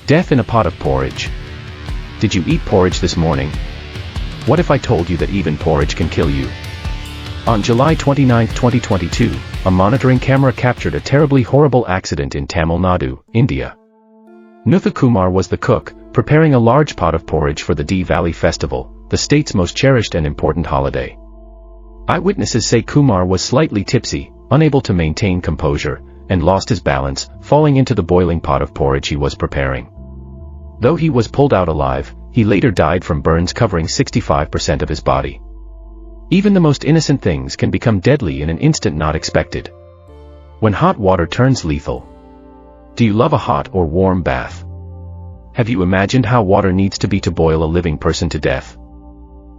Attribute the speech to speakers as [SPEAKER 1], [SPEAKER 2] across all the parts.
[SPEAKER 1] Death in a pot of porridge. Did you eat porridge this morning? What if I told you that even porridge can kill you? On July 29, 2022, a monitoring camera captured a terribly horrible accident in Tamil Nadu, India. Kumar was the cook, preparing a large pot of porridge for the Diwali festival, the state's most cherished and important holiday. Eyewitnesses say Kumar was slightly tipsy, unable to maintain composure, and lost his balance, falling into the boiling pot of porridge he was preparing. Though he was pulled out alive, he later died from burns covering 65% of his body. Even the most innocent things can become deadly in an instant not expected. When hot water turns lethal. Do you love a hot or warm bath? Have you imagined how water needs to be to boil a living person to death?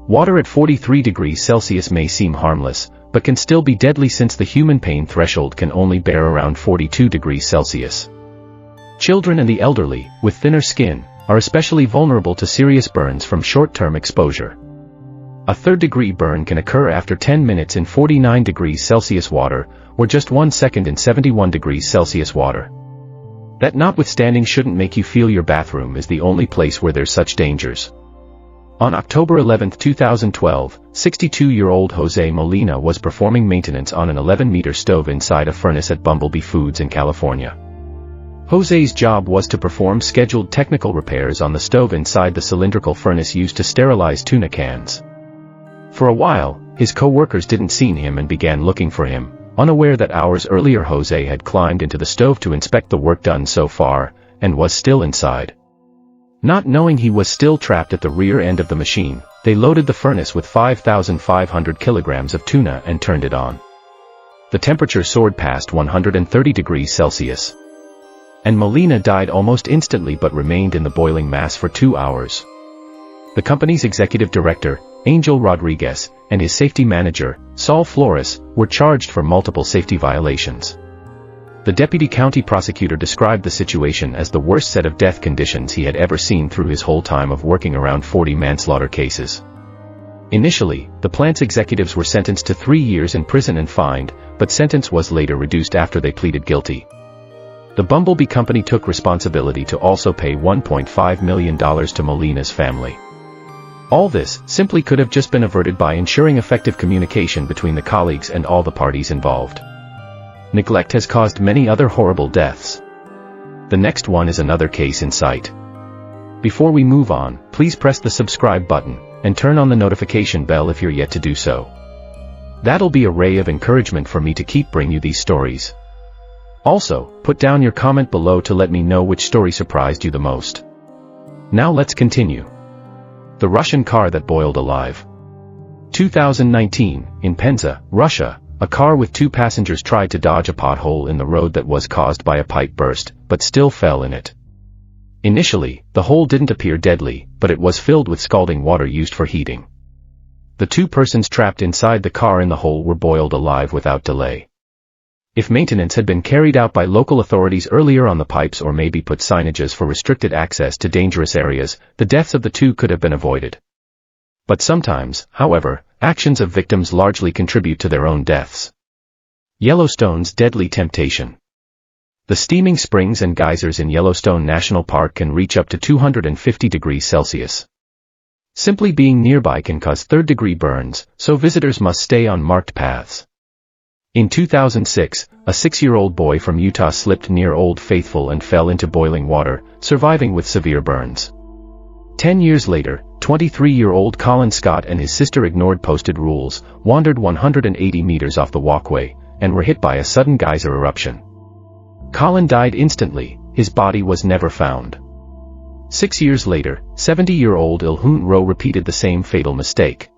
[SPEAKER 1] Water at 43 degrees Celsius may seem harmless, but can still be deadly since the human pain threshold can only bear around 42 degrees Celsius. Children and the elderly, with thinner skin, are especially vulnerable to serious burns from short-term exposure. A third-degree burn can occur after 10 minutes in 49 degrees Celsius water, or just 1 second in 71 degrees Celsius water. That notwithstanding shouldn't make you feel your bathroom is the only place where there's such dangers. On October 11, 2012, 62-year-old Jose Molina was performing maintenance on an 11-meter stove inside a furnace at Bumblebee Foods in California. Jose's job was to perform scheduled technical repairs on the stove inside the cylindrical furnace used to sterilize tuna cans. For a while, his co-workers didn't see him and began looking for him, unaware that hours earlier Jose had climbed into the stove to inspect the work done so far, and was still inside. Not knowing he was still trapped at the rear end of the machine, they loaded the furnace with 5,500 kilograms of tuna and turned it on. The temperature soared past 130 degrees Celsius. And Molina died almost instantly but remained in the boiling mass for 2 hours. The company's executive director, Angel Rodriguez, and his safety manager, Saul Flores, were charged for multiple safety violations. The deputy county prosecutor described the situation as the worst set of death conditions he had ever seen through his whole time of working around 40 manslaughter cases. Initially, the plant's executives were sentenced to 3 years in prison and fined, but sentence was later reduced after they pleaded guilty. The Bumblebee company took responsibility to also pay $1.5 million to Molina's family. All this simply could have just been averted by ensuring effective communication between the colleagues and all the parties involved. Neglect has caused many other horrible deaths. The next one is another case in sight. Before we move on, please press the subscribe button, and turn on the notification bell if you're yet to do so. That'll be a ray of encouragement for me to keep bringing you these stories. Also, put down your comment below to let me know which story surprised you the most. Now let's continue. The Russian car that boiled alive. 2019, in Penza, Russia, a car with 2 passengers tried to dodge a pothole in the road that was caused by a pipe burst, but still fell in it. Initially, the hole didn't appear deadly, but it was filled with scalding water used for heating. The 2 persons trapped inside the car in the hole were boiled alive without delay. If maintenance had been carried out by local authorities earlier on the pipes or maybe put signages for restricted access to dangerous areas, the deaths of the 2 could have been avoided. But sometimes, however, actions of victims largely contribute to their own deaths. Yellowstone's deadly temptation. The steaming springs and geysers in Yellowstone National Park can reach up to 250 degrees Celsius. Simply being nearby can cause third-degree burns, so visitors must stay on marked paths. In 2006, a 6-year-old boy from Utah slipped near Old Faithful and fell into boiling water, surviving with severe burns. 10 years later, 23-year-old Colin Scott and his sister ignored posted rules, wandered 180 meters off the walkway, and were hit by a sudden geyser eruption. Colin died instantly, his body was never found. 6 years later, 70-year-old Ilhun Ro repeated the same fatal mistake.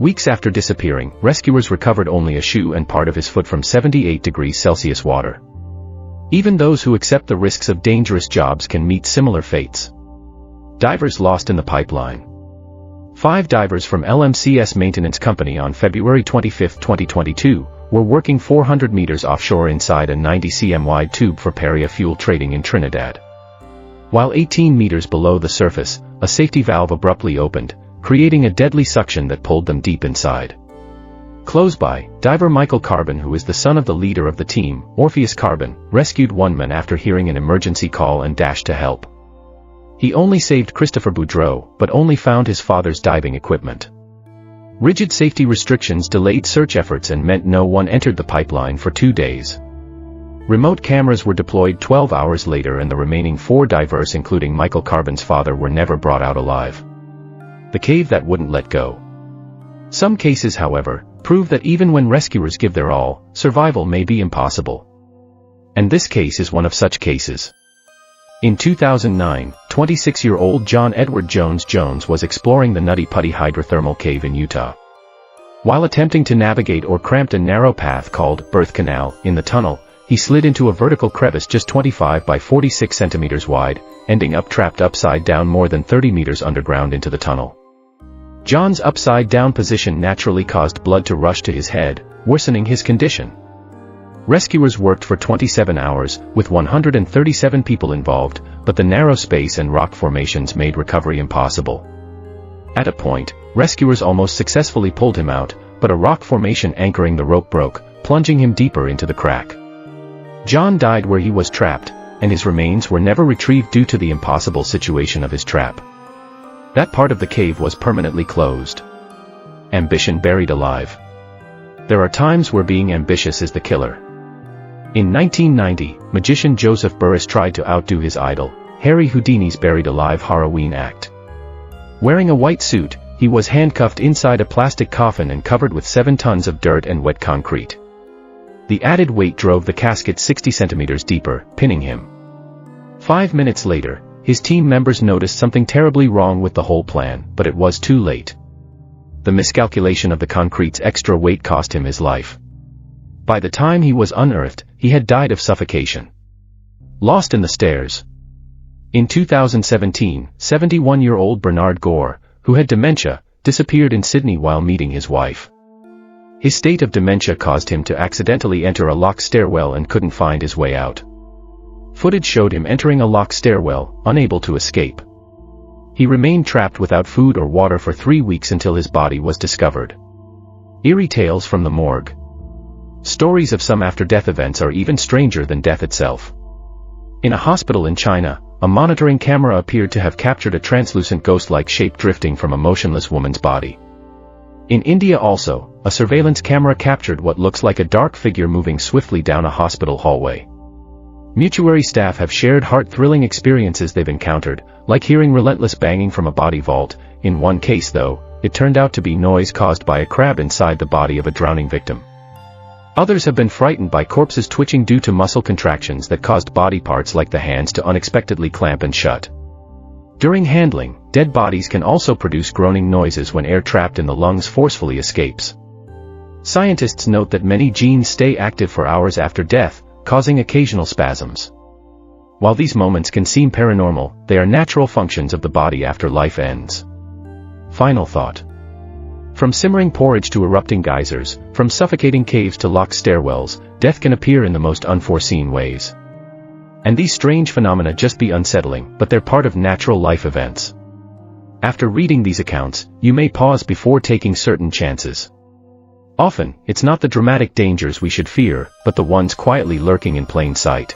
[SPEAKER 1] Weeks after disappearing, rescuers recovered only a shoe and part of his foot from 78 degrees Celsius water. Even those who accept the risks of dangerous jobs can meet similar fates. Divers lost in the pipeline. 5 divers from LMCS Maintenance Company on February 25, 2022, were working 400 meters offshore inside a 90 cm wide tube for Peria Fuel Trading in Trinidad. While 18 meters below the surface, a safety valve abruptly opened, creating a deadly suction that pulled them deep inside. Close by, diver Michael Carbon, who is the son of the leader of the team, Orpheus Carbon, rescued one man after hearing an emergency call and dashed to help. He only saved Christopher Boudreau, but only found his father's diving equipment. Rigid safety restrictions delayed search efforts and meant no one entered the pipeline for 2 days. Remote cameras were deployed 12 hours later, and the remaining 4 divers, including Michael Carbon's father, were never brought out alive. The cave that wouldn't let go. Some cases, however, prove that even when rescuers give their all, survival may be impossible. And this case is one of such cases. In 2009, 26-year-old John Edward Jones was exploring the Nutty Putty hydrothermal cave in Utah. While attempting to navigate or cramped a narrow path called Birth Canal in the tunnel, he slid into a vertical crevice just 25 by 46 centimeters wide, ending up trapped upside down more than 30 meters underground into the tunnel. John's upside-down position naturally caused blood to rush to his head, worsening his condition. Rescuers worked for 27 hours, with 137 people involved, but the narrow space and rock formations made recovery impossible. At a point, rescuers almost successfully pulled him out, but a rock formation anchoring the rope broke, plunging him deeper into the crack. John died where he was trapped, and his remains were never retrieved due to the impossible situation of his trap. That part of the cave was permanently closed. Ambition buried alive. There are times where being ambitious is the killer. In 1990, magician Joseph Burris tried to outdo his idol, Harry Houdini's buried alive Halloween act. Wearing a white suit, he was handcuffed inside a plastic coffin and covered with 7 tons of dirt and wet concrete. The added weight drove the casket 60 centimeters deeper, pinning him. 5 minutes later, his team members noticed something terribly wrong with the whole plan, but it was too late. The miscalculation of the concrete's extra weight cost him his life. By the time he was unearthed, he had died of suffocation. Lost in the stairs. In 2017, 71-year-old Bernard Gore, who had dementia, disappeared in Sydney while meeting his wife. His state of dementia caused him to accidentally enter a locked stairwell and couldn't find his way out. Footage showed him entering a locked stairwell, unable to escape. He remained trapped without food or water for 3 weeks until his body was discovered. Eerie tales from the morgue. Stories of some after-death events are even stranger than death itself. In a hospital in China, a monitoring camera appeared to have captured a translucent ghost-like shape drifting from a motionless woman's body. In India also, a surveillance camera captured what looks like a dark figure moving swiftly down a hospital hallway. Mortuary staff have shared heart-thrilling experiences they've encountered, like hearing relentless banging from a body vault. In one case though, it turned out to be noise caused by a crab inside the body of a drowning victim. Others have been frightened by corpses twitching due to muscle contractions that caused body parts like the hands to unexpectedly clamp and shut. During handling, dead bodies can also produce groaning noises when air trapped in the lungs forcefully escapes. Scientists note that many genes stay active for hours after death, causing occasional spasms. While these moments can seem paranormal, they are natural functions of the body after life ends. Final thought. From simmering porridge to erupting geysers, from suffocating caves to locked stairwells, death can appear in the most unforeseen ways. And these strange phenomena just be unsettling, but they're part of natural life events. After reading these accounts, you may pause before taking certain chances. Often, it's not the dramatic dangers we should fear, but the ones quietly lurking in plain sight.